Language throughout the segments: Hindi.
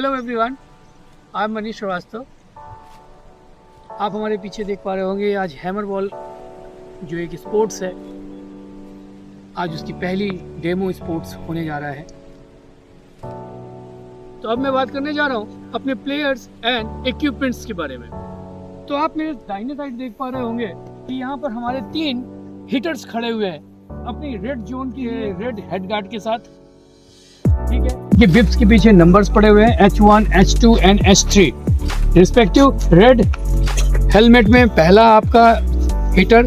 Hello everyone, I am Manish Shrivastava. आप हमारे पीछे देख पा रहे होंगे आज हैमर बॉल जो एक स्पोर्ट्स है, आज उसकी पहली डेमो स्पोर्ट्स होने जा रहा है। तो अब मैं बात करने जा रहा हूँ अपने प्लेयर्स एंड इक्विपमेंट्स के बारे में। तो आप मेरे दाहिने साइड देख पा रहे होंगे कि यहाँ पर हमारे 3 हिटर्स खड़े हुए हैं अपनी रेड जोन की रेड हेड गार्ड के साथ। ठीक है, ये बिप्स के पीछे नंबर्स पड़े हुए हैं H1, H2 and H3 respective. Red helmet में पहला आपका हीटर,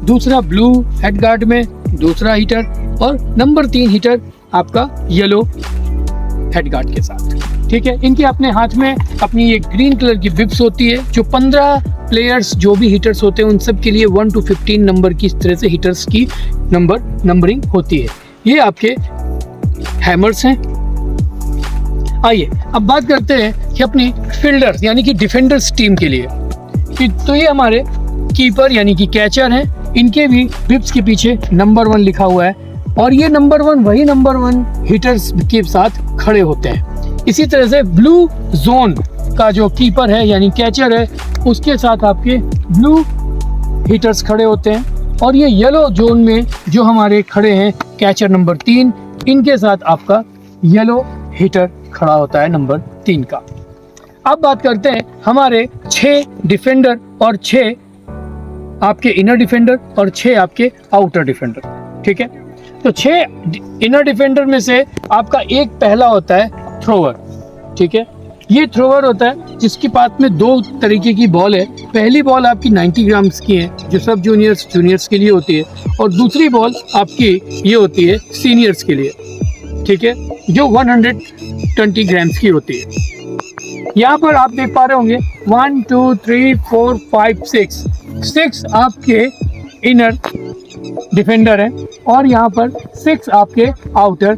दूसरा ब्लू हेड गार्ड में दूसरा हीटर और नंबर 3 हीटर आपका येलो हेड गार्ड के साथ। ठीक है, इनके अपने हाथ में अपनी ये ग्रीन कलर की बिप्स होती है जो 15 प्लेयर्स जो भी हीटर्स होते हैं उन सब के लिए 1 to 15 नंबर की इस तरह से हीटर्स की नंबरिंग होती है। ये आपके हैमर्स हैं। आइए अब बात करते हैं कि अपनी फील्डर्स यानी कि डिफेंडर्स टीम के लिए। तो ये हमारे कीपर यानी कि कैचर हैं, इनके भी बिप्स के पीछे नंबर 1 लिखा हुआ है और ये नंबर 1 वही नंबर 1 हीटर्स के साथ खड़े होते हैं। इसी तरह से ब्लू जोन का जो कीपर है यानी कैचर है उसके साथ आपके ब्लू हीटर्स खड़े होते हैं और ये येलो जोन में जो हमारे खड़े हैं कैचर नंबर 3, इनके साथ आपका येलो हीटर खड़ा होता है नंबर 3 का। अब बात करते हैं हमारे 6 डिफेंडर और 6 आपके इनर डिफेंडर और 6 आपके आउटर डिफेंडर। ठीक है, तो 6 इनर डिफेंडर में से आपका एक पहला होता है थ्रोवर। ठीक है, ये थ्रोवर होता है जिसके पास में 2 तरीके की बॉल है। पहली बॉल आपकी 90 ग्राम्स की है जो सब जूनियर्स के लिए होती है और दूसरी बॉल आपकी ये होती है सीनियर्स के लिए। ठीक है, जो 120 ग्राम्स की होती है। यहाँ पर आप देख पा रहे होंगे 1 2 3 4 5 6 आपके इनर डिफेंडर हैं और यहाँ पर 6 आपके आउटर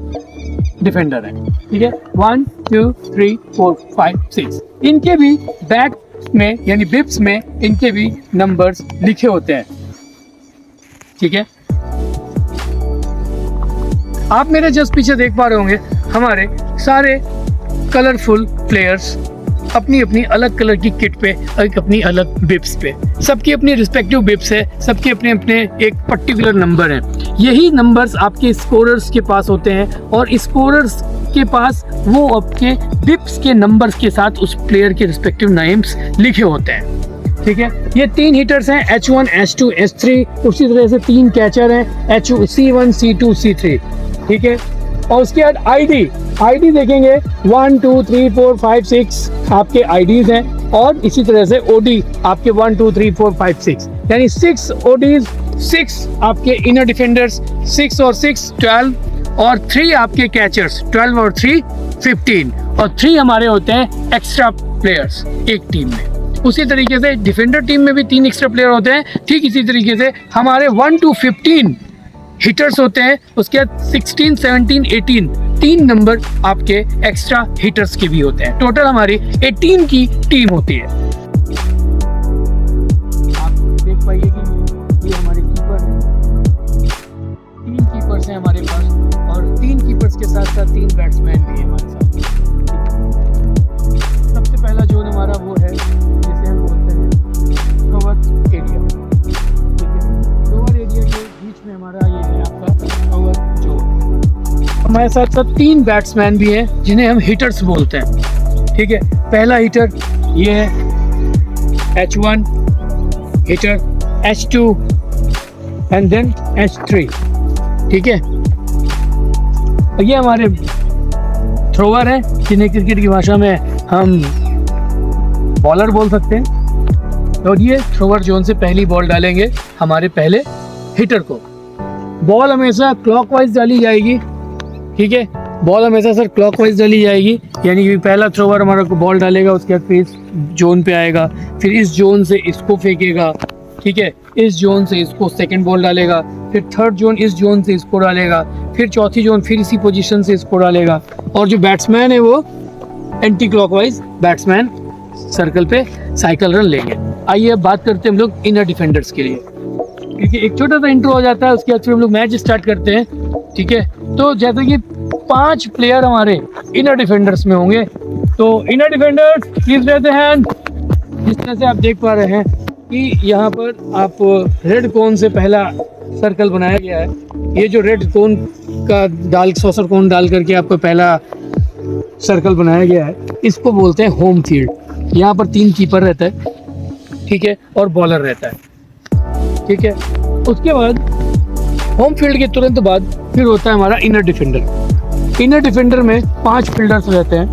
डिफेंडर हैं। ठीक है, 1 2 3 4 5 6 इनके भी बैक में यानी बिप्स में इनके भी नंबर्स लिखे होते हैं। ठीक है, आप मेरे जस्ट पीछे देख पा रहे होंगे हमारे सारे कलरफुल प्लेयर्स अपनी अपनी अलग कलर की किट पे, अपनी अलग बिप्स पे, सबकी अपनी रिस्पेक्टिव बिप्स है, सबके अपने अपने एक पर्टिकुलर नंबर हैं। यही नंबर्स आपके स्कोरर्स के पास होते हैं और स्कोरर्स के पास वो आपके बिप्स के नंबर्स के साथ उस प्लेयर के रिस्पेक्टिव नेम्स लिखे होते हैं। ठीक है, ये 3 हीटर्स हैं H1, H2, H3। उसी तरह से 3 कैचर हैं C1, C2, C3। ठीक है, और उसके बाद आईडी देखेंगे 1 2 3 4 5 6 आपके आईडीज हैं और इसी तरह से ओडी आपके 1 2 3 4 5 6 यानी 6 ओडीज, 6 आपके इनर डिफेंडर्स, 6 और 6 12 और 3 आपके कैचर्स 12 और 3 15 और 3 हमारे होते हैं एक्स्ट्रा प्लेयर्स एक टीम में। उसी तरीके से डिफेंडर टीम में भी 3 एक्स्ट्रा प्लेयर होते हैं। ठीक इसी तरीके से हमारे 1 to 15 हिटर्स होते हैं। उसके बाद 16, 17, 18 3 नंबर आपके एक्स्ट्रा हिटर्स के भी होते हैं। टोटल हमारी 18 की टीम होती है। आप देख पाइए कि ये हमारे कीपर हैं, 3 कीपर्स हैं हमारे पास और 3 कीपर्स के साथ साथ 3 बैट्समैन भी हैं हमारे साथ। सबसे पहला जोन हमारा वो है जिसे हम बोलते हैं कवर एरिया। ठीक है, कवर एरिया के बीच में हमारा ये है आपका कवर जोन। हमारे साथ साथ 3 बैट्समैन भी हैं जिन्हें हम हिटर्स बोलते हैं। ठीक है, पहला हिटर ये है H1, heater H2 and then H3। ठीक है, ये हमारे थ्रोवर हैं जिन्हें क्रिकेट की भाषा में हम बॉलर बोल सकते हैं और ये थ्रोवर जोन से पहली बॉल डालेंगे हमारे पहले हिटर को। बॉल हमेशा क्लॉकवाइज डाली जाएगी। ठीक है, बॉल हमेशा सर क्लॉकवाइज डाली जाएगी यानी कि पहला थ्रोवर हमारा को बॉल डालेगा, उसके बाद फिर इस जोन पे आएगा, फिर इस जोन से इसको फेंकेगा। ठीक है, इस जोन से इसको सेकंड बॉल डालेगा, फिर थर्ड जोन इस जोन से इसको डालेगा, फिर चौथी जोन फिर इसी पोजीशन से इसको डालेगा और जो बैट्समैन है वो एंटी क्लॉकवाइज बैट्समैन सर्कल पे साइकिल रन लेंगे। आइए अब बात करते हैं हम लोग इनर डिफेंडर्स के लिए, क्योंकि एक छोटा सा इंट्रो हो जाता है उसके बाद फिर हम लोग मैच स्टार्ट करते हैं। ठीक है, तो जैसे कि 5 प्लेयर हमारे इनर डिफेंडर्स में होंगे। तो इनर डिफेंडर्स प्लीज रहते हैं। जिस तरह से आप देख पा रहे हैं कि यहाँ पर आप रेड कोन से पहला सर्कल बनाया गया है। ये जो रेड कोन का सॉसर कोन डाल करके आपको पहला सर्कल बनाया गया है, इसको बोलते हैं होम फील्ड। यहाँ पर 3 कीपर रहता है, ठीक है, और बॉलर रहता है, ठीक है। उसके बाद होम फील्ड के तुरंत बाद फिर होता है हमारा इनर डिफेंडर। इनर डिफेंडर में 5 फील्डर्स रहते हैं,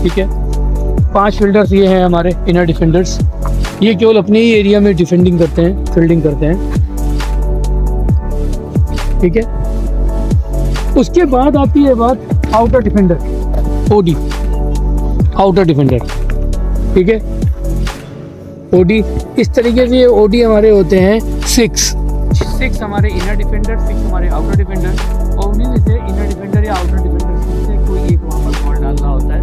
ठीक है। 5 फील्डर्स ये हैं हमारे इनर डिफेंडर्स। ये केवल अपने ही एरिया में डिफेंडिंग करते हैं, फील्डिंग करते हैं, ठीक है। उसके बाद आती है बात outer defender, OD, outer defender, ठीक है। ओडी इस तरीके से ओडी हमारे होते हैं 6 हमारे इनर डिफेंडर, 6 हमारे आउटर डिफेंडर, और उन्हीं में से इनर डिफेंडर या आउटर डिफेंडर से कोई एक वहाँ पर बॉल डालना होता है।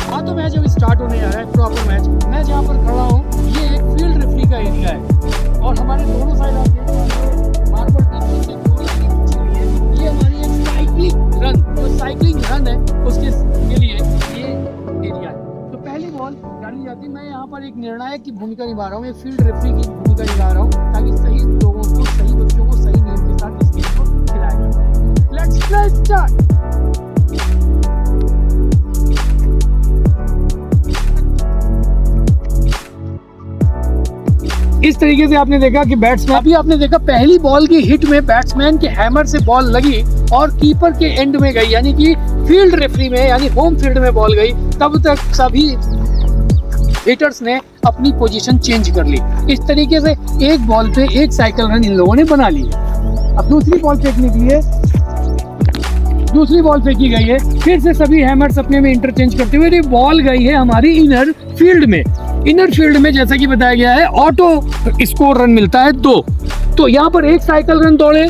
हाँ, तो मैच अभी स्टार्ट होने जा रहा है, प्रॉपर मैच। मैं जहाँ पर खड़ा हूँ ये एक फील्ड रेफरी का एरिया है, और हमारे दोनों साइड आप देख पा रहे हो मार्बल टच से 2 लाइनें खींची हुई है। ये हमारी एक साइक्लिंग रन, जो साइक्लिंग रन है उसके लिए ये एरिया है। तो पहली बॉल डाली जाती है। मैं यहाँ पर एक निर्णायक की भूमिका निभा रहा हूँ, एक फील्ड रेफरी की भूमिका निभा रहा हूँ, ताकि सही लोगों को, सही बच्चों को सही नियम के साथ इस गेम को खिलाया जाए। Let's play start. इस तरीके से आपने देखा कि बैट्समैन, अभी आपने देखा पहली बॉल की हिट में बैट्समैन के हैमर से बॉल लगी और कीपर के एंड में गई, यानी कि फील्ड रेफरी में, यानी होम फील्ड में बॉल गई। तब तक सभी हिटर्स ने अपनी पोजीशन चेंज कर ली। इस तरीके से एक बॉल पे एक साइकिल रन इन लोगों ने बना ली। अब दूसरी बॉल फेंकने के लिए दूसरी बॉल फेंकी गई है। फिर से सभी हैमर्स अपने में इंटरचेंज करते हुए बॉल गई है हमारी इनर फील्ड में। इनर फील्ड में जैसा कि बताया गया है ऑटो स्कोर रन मिलता है 2। तो यहाँ पर एक साइकिल रन दौड़े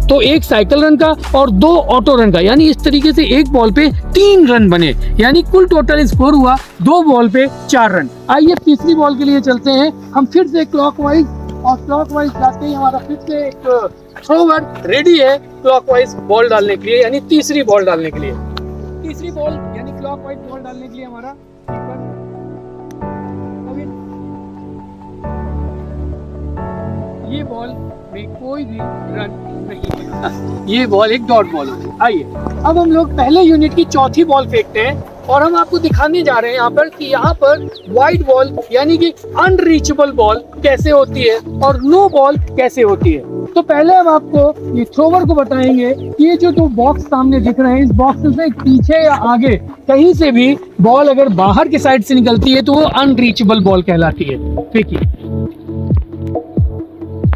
तो एक साइकिल रन का और 2 ऑटो रन का, यानी इस तरीके से एक बॉल पे 3 रन बने, यानी कुल टोटल स्कोर हुआ 2 बॉल पे 4 रन। आइए तीसरी बॉल के लिए चलते हैं हम फिर से क्लॉकवाइज, और क्लॉकवाइज जाते ही हमारा फिर से एक थ्रोवर रेडी है क्लॉकवाइज बॉल डालने के लिए, यानी तीसरी बॉल डालने के लिए। तीसरी बॉल यानी क्लॉकवाइज बॉल डालने के लिए हमारा ये बॉल में कोई भी रन नहीं है, ये बॉल एक डॉट बॉल है। आइए अब हम लोग पहले यूनिट की चौथी बॉल फेंकते हैं, और हम आपको दिखाने जा रहे हैं यहाँ पर कि यहाँ पर वाइड बॉल यानी कि अनरीचेबल बॉल कैसे होती है और नो बॉल कैसे होती है। तो पहले हम आपको ये थ्रोवर को बताएंगे कि ये जो 2 बॉक्स सामने दिख रहे हैं, इस बॉक्स से पीछे या आगे कहीं से भी बॉल अगर बाहर के साइड से निकलती है तो वो अनरीचेबल बॉल कहलाती है। देखिए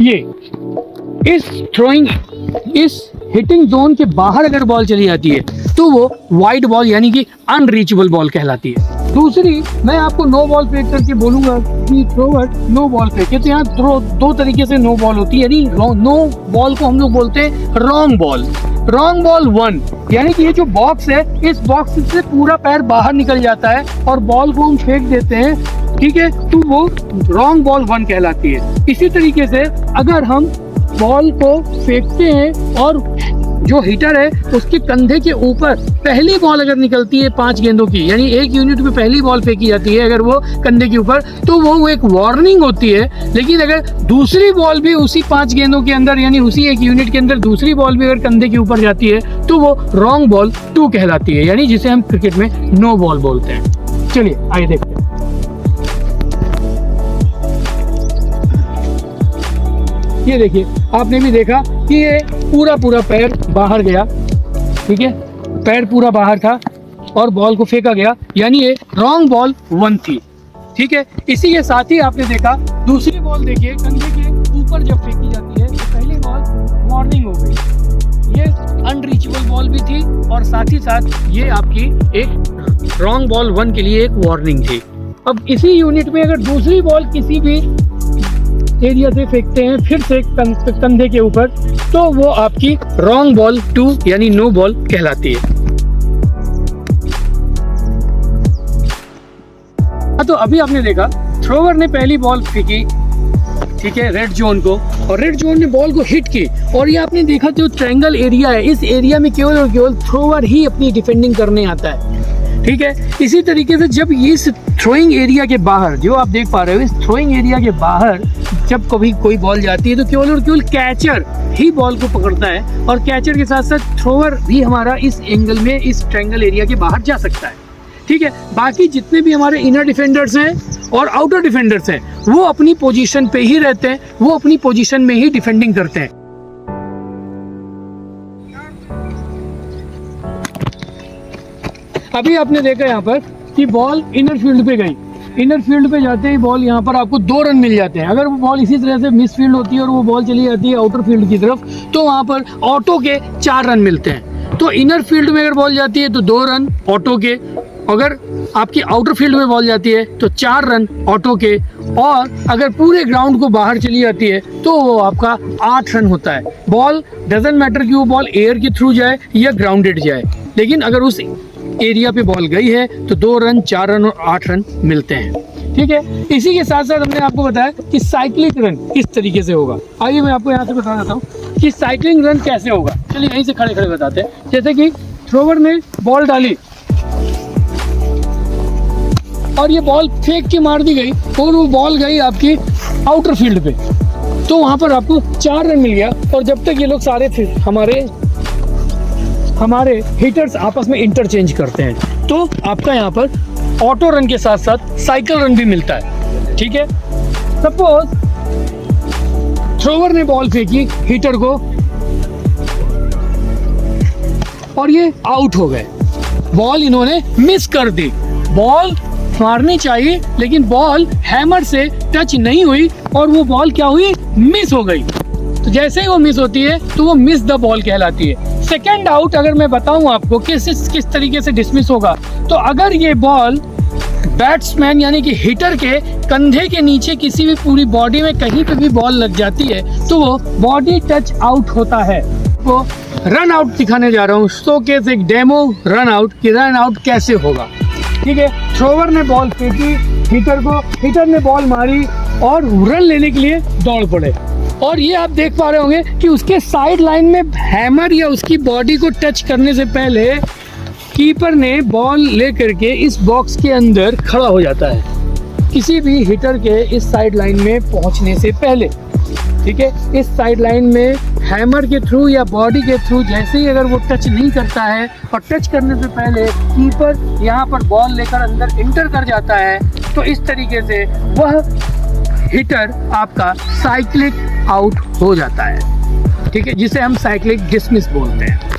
ये इस हिटिंग जोन के बाहर अगर बॉल चली जाती है तो वो वाइड बॉल यानी कि अनरीचेबल बॉल कहलाती है। दूसरी मैं आपको नो बॉल फेंक करके बोलूंगा कि थ्रोवर नो बॉल फेंके, तो यहाँ 2 तरीके से नो बॉल होती है, यानी नो बॉल को हम लोग बोलते हैं रॉन्ग बॉल। रॉन्ग बॉल 1 यानी कि ये जो बॉक्स है, इस बॉक्स से पूरा पैर बाहर निकल जाता है और बॉल को हम फेंक देते हैं, ठीक है, तो वो रॉन्ग बॉल 1 कहलाती है। इसी तरीके से अगर हम बॉल को फेंकते हैं और जो हिटर है उसके कंधे के ऊपर पहली बॉल अगर निकलती है 5 गेंदों की, यानी एक यूनिट में पहली बॉल फेंकी जाती है अगर वो कंधे के ऊपर, तो वो एक वार्निंग होती है। लेकिन अगर दूसरी बॉल भी उसी 5 गेंदों के अंदर, यानी उसी एक यूनिट के अंदर दूसरी बॉल भी अगर कंधे के ऊपर जाती है तो वो रॉन्ग बॉल 2 कहलाती है, यानी जिसे हम क्रिकेट में नो बॉल बोलते हैं। चलिए आइए देखते हैं। ये देखिए, आपने भी देखा कि ये पूरा पैर बाहर गया, ठीक है, पैर पूरा बाहर था और बॉल को फेंका गया, यानी ये रॉन्ग बॉल 1 थी, ठीक है। इसी के साथ ही आपने देखा दूसरी बॉल, देखिए कंधे के ऊपर जब फेंकी जाती है तो पहली बॉल वार्निंग हो गई, ये अनरीचेबल बॉल भी थी और साथ ही साथ ये आपकी एक रॉन्ग बॉल 1 के लिए एक वार्निंग थी। अब इसी यूनिट में अगर दूसरी बॉल किसी भी एरिया से फेंकते हैं फिर से कंधे के ऊपर, तो वो आपकी रॉन्ग बॉल 2 यानी नो बॉल कहलाती है। तो अभी आपने देखा थ्रोवर ने पहली बॉल फेंकी ठीक है, रेड जोन को, और रेड जोन ने बॉल को हिट की, और ये आपने देखा जो ट्रायंगल एरिया है, इस एरिया में केवल और केवल थ्रोअर ही अपनी डिफेंडिंग करने आता है। ठीक है, इसी तरीके से जब ये इस थ्रोइंग एरिया के बाहर, जो आप देख पा रहे हो, इस थ्रोइंग एरिया के बाहर जब कभी कोई बॉल जाती है तो केवल और केवल कैचर ही बॉल को पकड़ता है, और कैचर के साथ साथ थ्रोअर भी हमारा इस एंगल में, इस ट्रायंगल एरिया के बाहर जा सकता है। ठीक है, बाकी जितने भी हमारे इनर डिफेंडर्स हैं और आउटर डिफेंडर्स हैं, वो अपनी पोजीशन पे ही रहते हैं, वो अपनी पोजीशन में ही डिफेंडिंग करते हैं। अभी आपने देखा यहाँ पर कि बॉल इनर फील्ड पे गई, इनर फील्ड पे जाते ही बॉल यहाँ पर आपको 2 रन मिल जाते हैं। अगर वो बॉल इसी तरह से मिस फील्ड होती है और वो बॉल चली जाती है आउटर फील्ड की तरफ, तो वहाँ पर ऑटो के 4 रन मिलते हैं। तो इनर फील्ड में अगर बॉल जाती है तो 2 रन ऑटो के, अगर आपकी आउटर फील्ड में बॉल जाती है तो 4 रन ऑटो के, और अगर पूरे ग्राउंड को बाहर चली जाती है तो वो आपका 8 रन होता है। बॉल डजंट मैटर कि वो बॉल एयर के थ्रू जाए या ग्राउंडेड जाए, लेकिन अगर उस एरिया पे बॉल गई है तो 2 रन, 4 रन और 8 रन मिलते हैं। ठीक है, इसी के साथ साथ हमने आपको बताया कि साइक्लिंग रन किस तरीके से होगा। आइए मैं आपको यहाँ से बता देता हूँ कि साइक्लिंग रन कैसे होगा। चलिए यहीं से खड़े खड़े बताते हैं। जैसे कि थ्रोवर ने बॉल डाली और ये बॉल फेंक के मार दी गई, और वो बॉल गई आपकी आउटर फील्ड पे, तो वहाँ पर आपको 4 रन मिल गया। और जब तक ये लोग सारे हमारे हिटर्स आपस में इंटरचेंज करते हैं, तो आपका यहाँ पर ऑटो रन के साथ साथ साइकिल रन भी मिलता है। ठीक है, सपोज थ्रोवर ने बॉल फेंकी हिटर को और ये आउट हो गए, बॉल इन्होंने मिस कर दी। बॉल मारनी चाहिए लेकिन बॉल हैमर से टच नहीं हुई और वो बॉल क्या हुई, मिस हो गई। तो जैसे ही वो मिस होती है तो वो मिस द बॉल कहलाती है। सेकंड आउट अगर मैं बताऊं आपको किस तरीके से डिसमिस होगा, तो अगर ये बॉल बैट्समैन यानी कि हिटर के कंधे के नीचे किसी भी पूरी बॉडी में कहीं पे भी बॉल लग जाती है तो वो बॉडी टच आउट होता है। वो रन आउट दिखाने जा रहा हूँ, शोकेस एक डेमो रन आउट कि रन आउट कैसे होगा। ठीक है, थ्रोवर ने बॉल फेंकी हिटर को, हिटर ने बॉल मारी और रन लेने के लिए दौड़ पड़े, और ये आप देख पा रहे होंगे कि उसके साइड लाइन में हैमर या उसकी बॉडी को टच करने से पहले कीपर ने बॉल लेकर के इस बॉक्स के अंदर खड़ा हो जाता है, किसी भी हिटर के इस साइड लाइन में पहुंचने से पहले। ठीक है, इस साइड लाइन में हैमर के थ्रू या बॉडी के थ्रू जैसे ही अगर वो टच नहीं करता है और टच करने से पहले कीपर यहाँ पर बॉल लेकर अंदर इंटर कर जाता है, तो इस तरीके से वह हिटर आपका साइक्लिक आउट हो जाता है। ठीक है, जिसे हम साइक्लिक डिसमिस बोलते हैं।